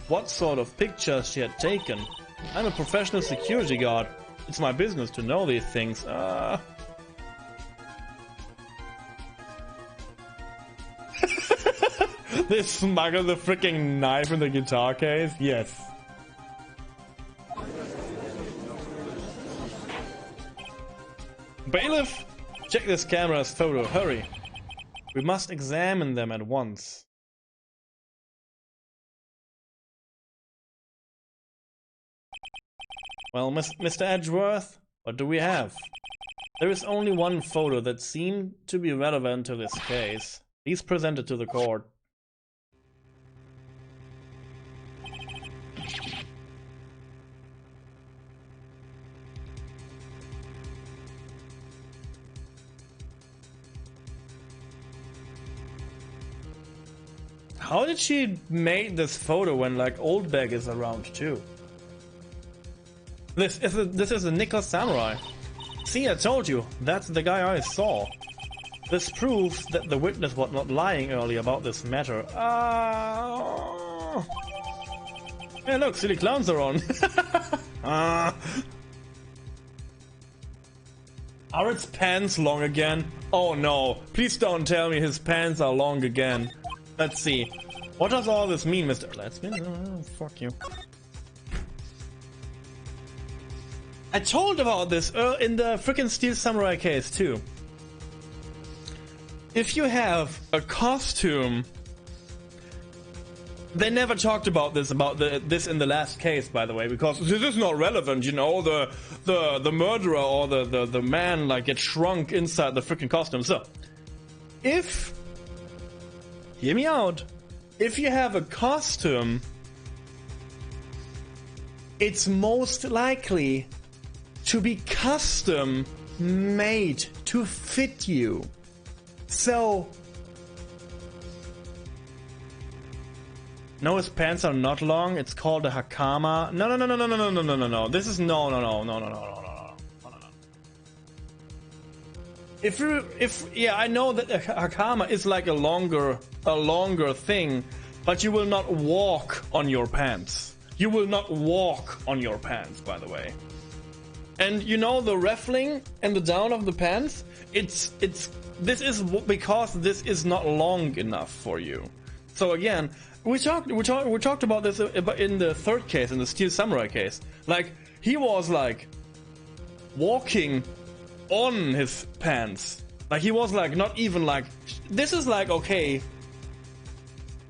what sort of pictures she had taken. I'm a professional security guard. It's my business to know these things. They smuggled the freaking knife in the guitar case? Yes. Bailiff, check this camera's photo. Hurry. We must examine them at once. Well, Mr. Edgeworth, what do we have? There is only one photo that seemed to be relevant to this case. Please present it to the court. How did she make this photo when like Oldbeck is around too? This is a nickel samurai. See, I told you, that's the guy I saw. This proves that the witness was not lying earlier about this matter. Hey look, silly clowns are on. Are its pants long again? Oh no, please don't tell me his pants are long again. Let's see. What does all this mean, Mr. Let's be. Fuck you. I told about this in the freaking Steel Samurai case too. If you have a costume, they never talked about this this in the last case, by the way, because this is not relevant. You know, the murderer or the man like gets shrunk inside the freaking costume. So, if hear me out, if you have a costume, it's most likely to be custom made to fit you. So no, his pants are not long. It's called a hakama. No. This is no. Yeah, I know that a hakama is like a longer thing, but you will not walk on your pants. You will not walk on your pants, by the way. And you know the ruffling and the down of the pants, this is because this is not long enough for you. So again, we talked about this in the third case, in the Steel Samurai case. Like he was like walking on his pants. Like he was like not even like, this is like okay.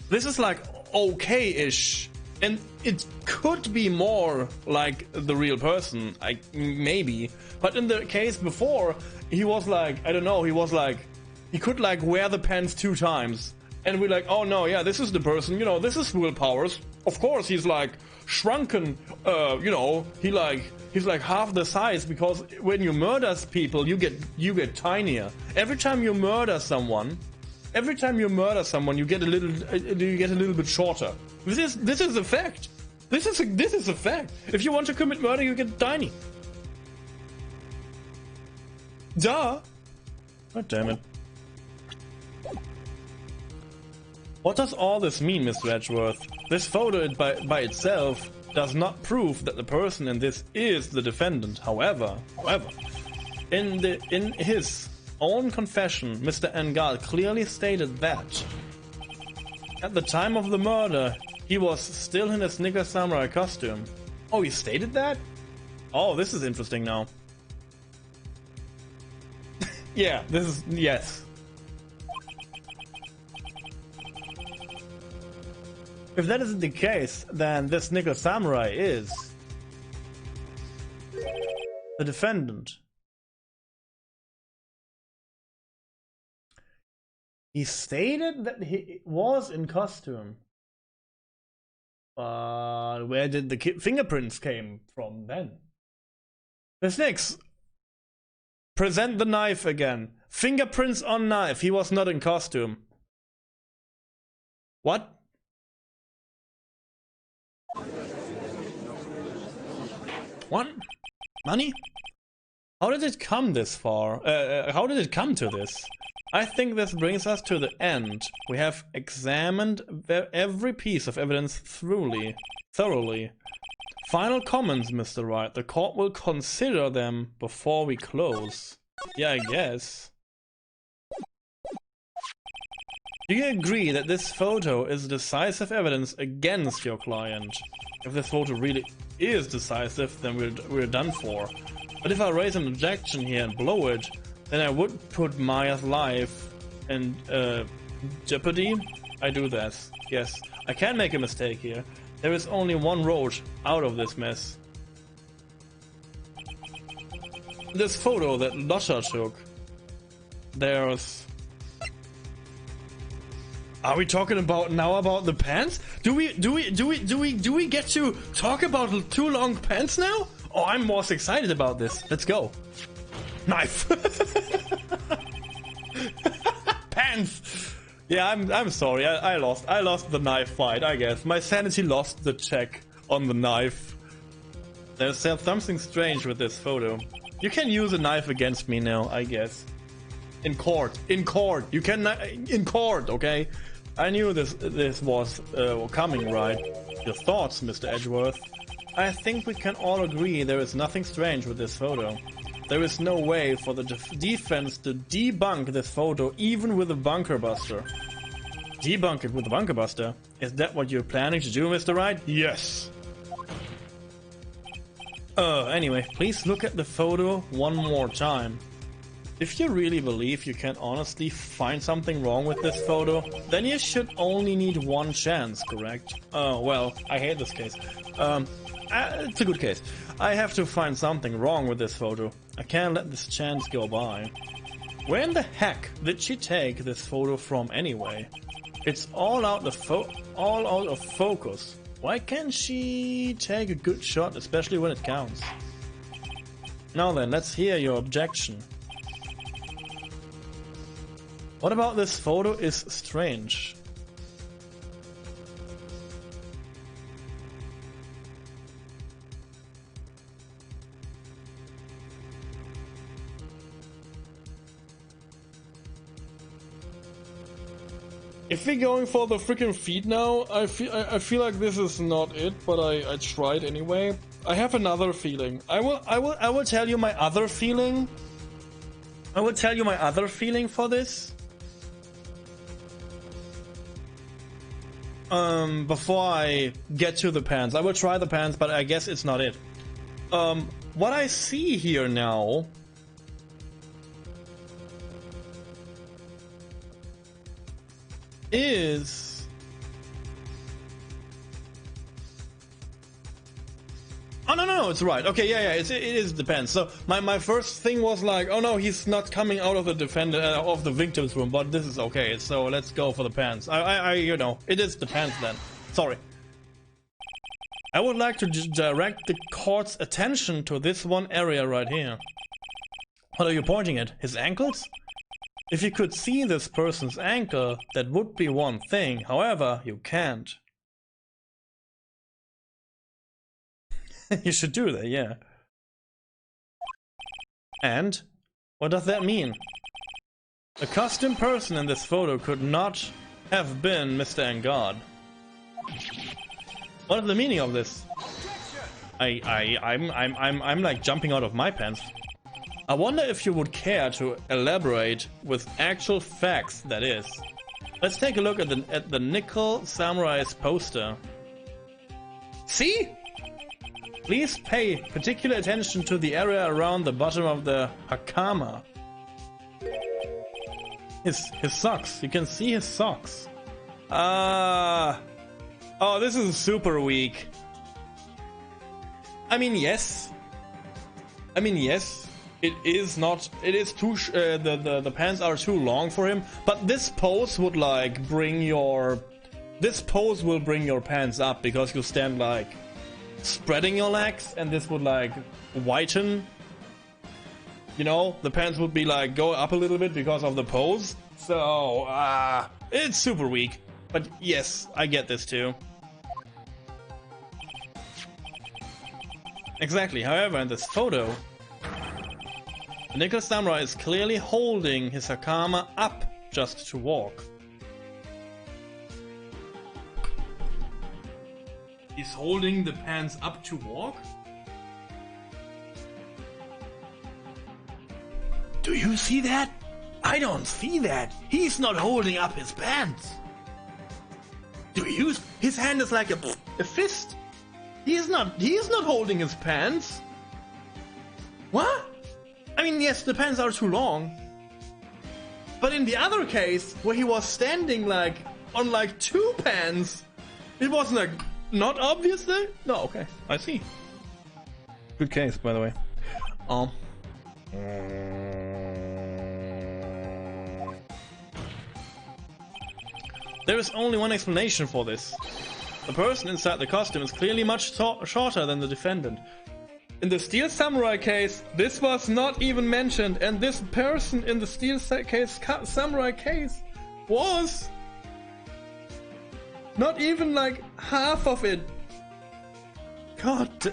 This is like okay-ish. And it could be more like the real person, maybe. But in the case before, he was like, I don't know, he could like wear the pants 2 times. And we're like, oh no, yeah, this is the person, you know, this is Will Powers. Of course, he's like shrunken, you know, he's like half the size, because when you murder people, you get tinier. Every time you murder someone, you get a little bit shorter. This is a fact. This is a fact. If you want to commit murder, you get tiny. Duh. God damn it. What does all this mean, Mr. Edgeworth? This photo by itself does not prove that the person in this is the defendant. However, in his own confession, Mr. Engal clearly stated that at the time of the murder, he was still in his Nickel Samurai costume. Oh, he stated that? Oh, this is interesting now. Yeah, this is, yes. If that isn't the case, then this Nickel Samurai is the defendant. He stated that he was in costume. But where did the fingerprints came from then? Miss Nix, present the knife again. Fingerprints on knife. He was not in costume. What? What? Money? How did it come this far? How did it come to this? I think this brings us to the end. We have examined every piece of evidence thoroughly. Final comments, Mr. Wright. The court will consider them before we close. Yeah, I guess. Do you agree that this photo is decisive evidence against your client? If this photo really is decisive, then we're done for. But if I raise an objection here and blow it, then I would put Maya's life in jeopardy. I do that. Yes, I can make a mistake here. There is only one road out of this mess. This photo that Lotta took. There's... Are we talking about now about the pants? Do we get to talk about 2 long pants now? Oh, I'm most excited about this. Let's go. Knife. Pants. Yeah, I'm sorry. I lost. I lost the knife fight, I guess. My sanity lost the check on the knife. There's something strange with this photo. You can use a knife against me now, I guess. In court. In court. You can in court, okay? I knew this was coming, right? Your thoughts, Mr. Edgeworth? I think we can all agree there is nothing strange with this photo. There is no way for the defense to debunk this photo even with a bunker buster. Debunk it with a bunker buster? Is that what you're planning to do, Mr. Wright? Yes! Anyway, please look at the photo one more time. If you really believe you can honestly find something wrong with this photo, then you should only need one chance, correct? Well, I hate this case. It's a good case. I have to find something wrong with this photo. I can't let this chance go by. Where in the heck did she take this photo from anyway? It's all out of focus. Why can't she take a good shot, especially when it counts? Now then, let's hear your objection. What about this photo is strange? If we're going for the freaking feet now, I feel like this is not it, but I tried anyway. I have another feeling. I will tell you my other feeling. I will tell you my other feeling for this. Before I get to the pants. I will try the pants, but I guess it's not it. What I see here now is... Oh, no, it's right. Okay, yeah, it is the pants. So my first thing was like, oh no, he's not coming out of the of the victim's room, but this is okay. So let's go for the pants. You know, it is the pants then. Sorry. I would like to direct the court's attention to this one area right here. What are you pointing at? His ankles? If you could see this person's ankle, that would be one thing. However, you can't. You should do that, yeah. And? What does that mean? A costumed person in this photo could not have been Mr. Engard. What is the meaning of this? I'm like jumping out of my pants. I wonder if you would care to elaborate with actual facts, that is. Let's take a look at the Nickel Samurai's poster. See? Please pay particular attention to the area around the bottom of the hakama. His socks. You can see his socks. Oh, this is super weak. I mean, yes. It is not. It is too. The pants are too long for him. But this pose would like bring your this pose will bring your pants up because you stand like spreading your legs, and this would like whiten. You know, the pants would be like go up a little bit because of the pose. So it's super weak. But yes, I get this too. Exactly. However, in this photo, the Nickel Samurai is clearly holding his Hakama up just to walk. He's holding the pants up to walk? Do you see that? I don't see that. He's not holding up his pants. Do you? His hand is like a fist. He's not holding his pants. What? I mean, yes, the pants are too long. But in the other case, where he was standing like on like two pants, it was like not obvious there? No, okay, I see. Good case, by the way. There is only one explanation for this. The person inside the costume is clearly much shorter than the defendant. In the Steel Samurai case, this was not even mentioned, and this person in the Steel Samurai case was not even like half of it. God.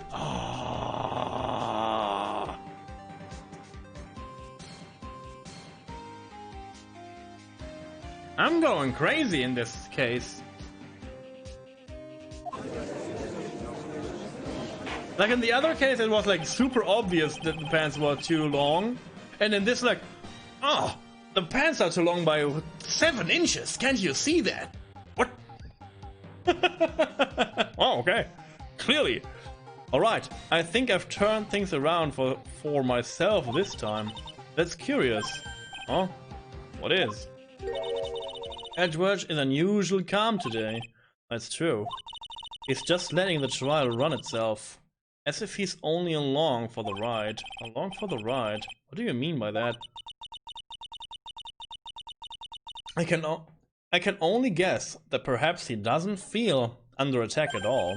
I'm going crazy in this case. Like in the other case, it was like super obvious that the pants were too long, and in this, like, oh, the pants are too long by 7 inches. Can't you see that? What? Oh, okay. Clearly. All right. I think I've turned things around for myself this time. That's curious. Huh? What is? Edgeworth is unusually calm today. That's true. He's just letting the trial run itself. As if he's only along for the ride. Along for the ride? What do you mean by that? I can only guess that perhaps he doesn't feel under attack at all.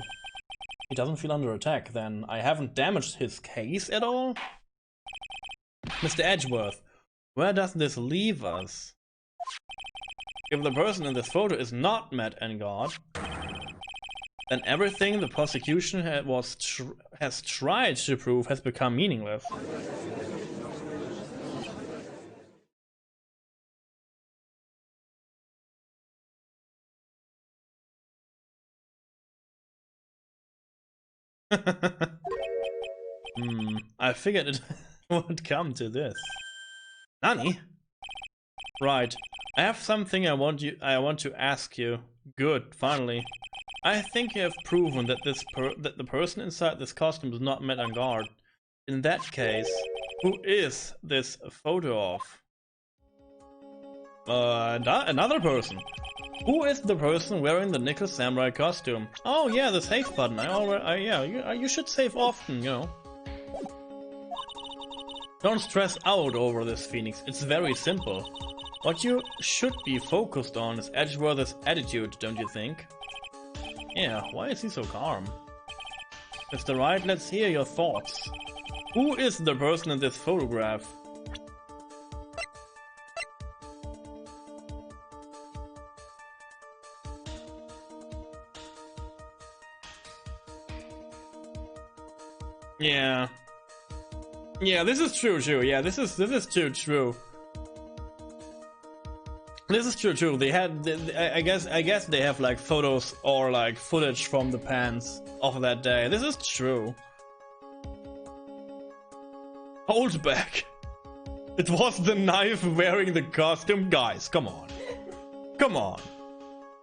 He doesn't feel under attack, then I haven't damaged his case at all? Mr. Edgeworth, where does this leave us? If the person in this photo is not Matt Engard, then everything the prosecution has tried to prove has become meaningless. I figured it would come to this. Nani? Right. I have something I want to ask you. Good, finally. I think you have proven that the person inside this costume is not Matt Engard. In that case, who is this photo of? Another person. Who is the person wearing the Nickel Samurai costume? Oh yeah, the save button. You should save often, you know. Don't stress out over this, Phoenix. It's very simple. What you should be focused on is Edgeworth's attitude, don't you think? Yeah, why is he so calm? Mr. Wright, let's hear your thoughts. Who is the person in this photograph? Yeah. Yeah, this is true. Yeah, this is true. This is true. They had, I guess they have like photos or like footage from the pants of that day. This is true. Hold back. It was the knife wearing the costume, guys. Come on, come on.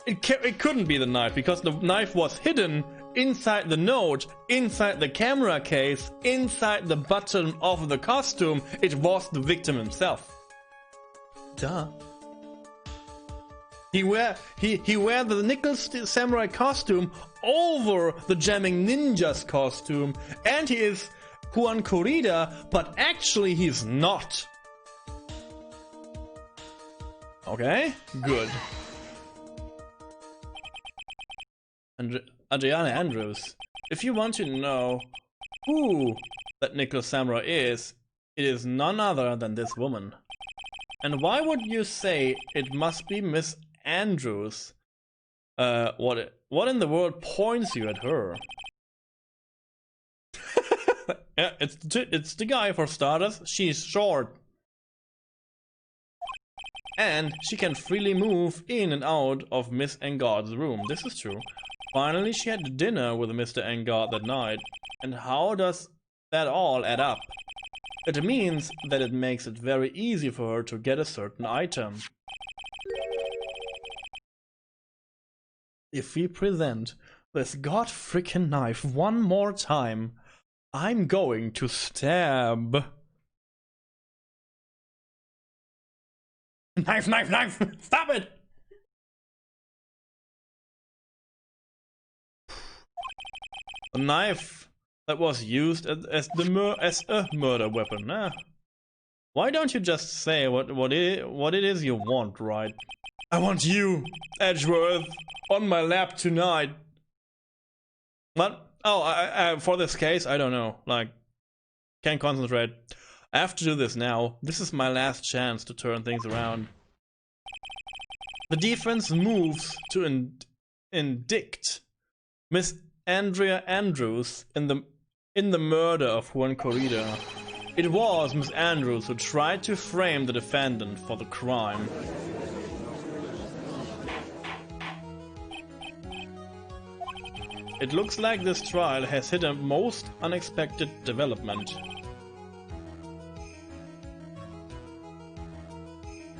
It couldn't be the knife because the knife was hidden inside the note, inside the camera case, inside the button of the costume. It was the victim himself. Duh. He wear the Nickel Samurai costume over the Jamming Ninja's costume, and he is Juan Corrida, but actually he's not. Okay, good. Adriana Andrews. If you want to know who that Nicholas Samra is, it is none other than this woman. And why would you say it must be Miss Andrews? What in the world points you at her? Yeah, it's the guy for starters. She's short. And she can freely move in and out of Miss Engard's room. This is true. Finally, she had dinner with Mr. Engard that night. And how does that all add up? It means that it makes it very easy for her to get a certain item. If we present this god-freaking knife one more time, I'm going to stab. Knife, knife, knife! Stop it! A knife that was used as a murder weapon. Why don't you just say what it is you want, Wright? I want you, Edgeworth, on my lap tonight. What? Oh, for this case, I don't know. Like, can't concentrate. I have to do this now. This is my last chance to turn things around. The defense moves to indict Miss Andrea Andrews in the murder of Juan Corrida. It was Miss Andrews who tried to frame the defendant for the crime. It looks like this trial has hit a most unexpected development.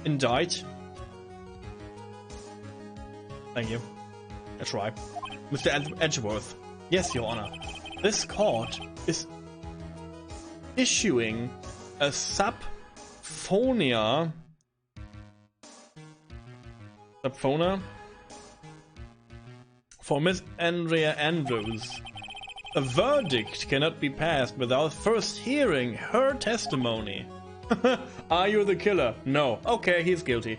Indict. Thank you. I try. Mr. Edgeworth. Yes, Your Honor. This court is issuing a subpoena for Miss Andrea Andrews. A verdict cannot be passed without first hearing her testimony. Are you the killer? No. Okay, he's guilty.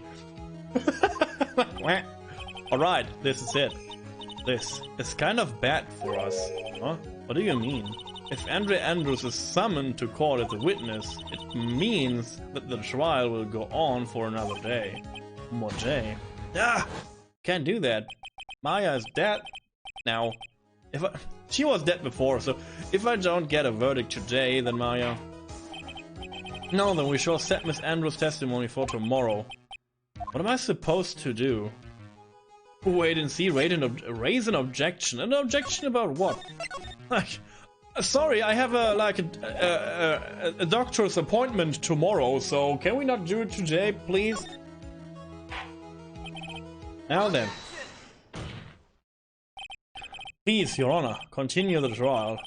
Alright, this is it. This is kind of bad for us. Huh? What do you mean? If Andrea Andrews is summoned to court as a witness, it means that the trial will go on for another day. One more day. Ah! Can't do that. Maya is dead now. She was dead before, so if I don't get a verdict today, then Maya... No, then we shall set Miss Andrews' testimony for tomorrow. What am I supposed to do? Wait and see, raise an objection. An objection about what? Like, sorry, I have a doctor's appointment tomorrow, so can we not do it today, please? Now then. Please, Your Honor, continue the trial.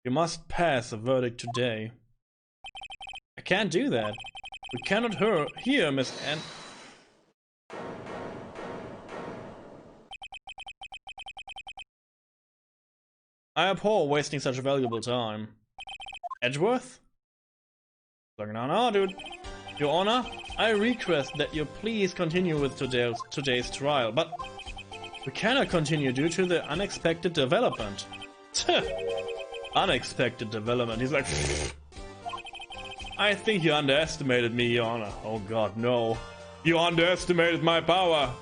You must pass a verdict today. I can't do that. We cannot hear Miss Ann. I abhor wasting such valuable time. Edgeworth? Like, no, dude. Your Honor, I request that you please continue with today's trial, but we cannot continue due to the unexpected development. Unexpected development. He's like, I think you underestimated me, Your Honor. Oh god, no. You underestimated my power.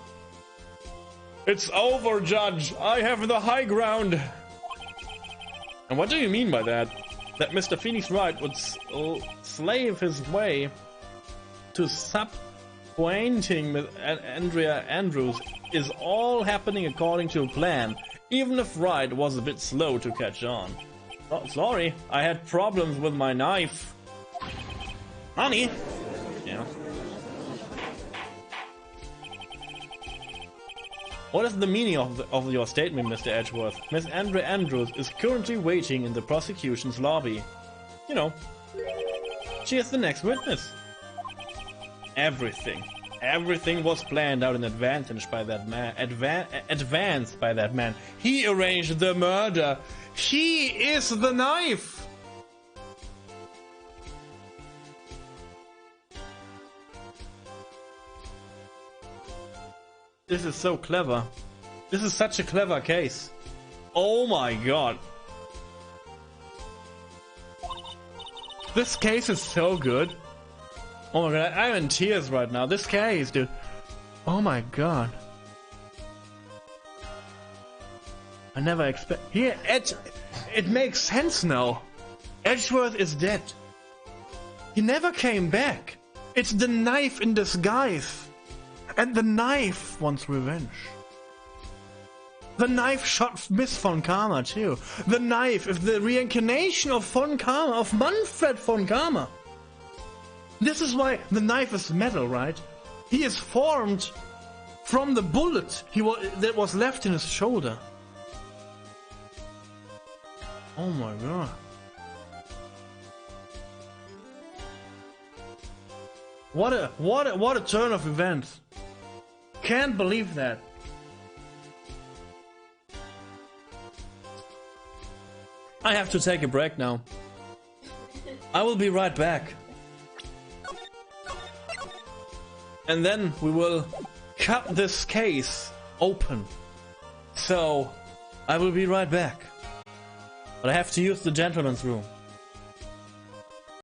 It's over, Judge. I have the high ground. And what do you mean by that? That Mr. Phoenix Wright would slave his way to subpoenaing with Andrea Andrews is all happening according to a plan, even if Wright was a bit slow to catch on. Oh, sorry, I had problems with my knife. Honey? Yeah. What is the meaning of your statement, Mr. Edgeworth? Miss Andrea Andrews is currently waiting in the prosecution's lobby. You know, she is the next witness. Everything was planned out in advance by that man. Advanced by that man. He arranged the murder. He is the knife. This is so clever. This is such a clever case. Oh my god. This case is so good. Oh my god, I'm in tears right now. This case, dude. Oh my god. I never expect. Here, it makes sense now. Edgeworth is dead. He never came back. It's the knife in disguise. And the knife wants revenge. The knife shot Miss von Karma too. The knife is the reincarnation of von Karma, of Manfred von Karma. This is why the knife is metal, right? He is formed from the bullet that was left in his shoulder. Oh my god. What a turn of events. Can't believe that. I have to take a break now. I will be right back. And then we will cut this case open. So, I will be right back. But I have to use the gentleman's room.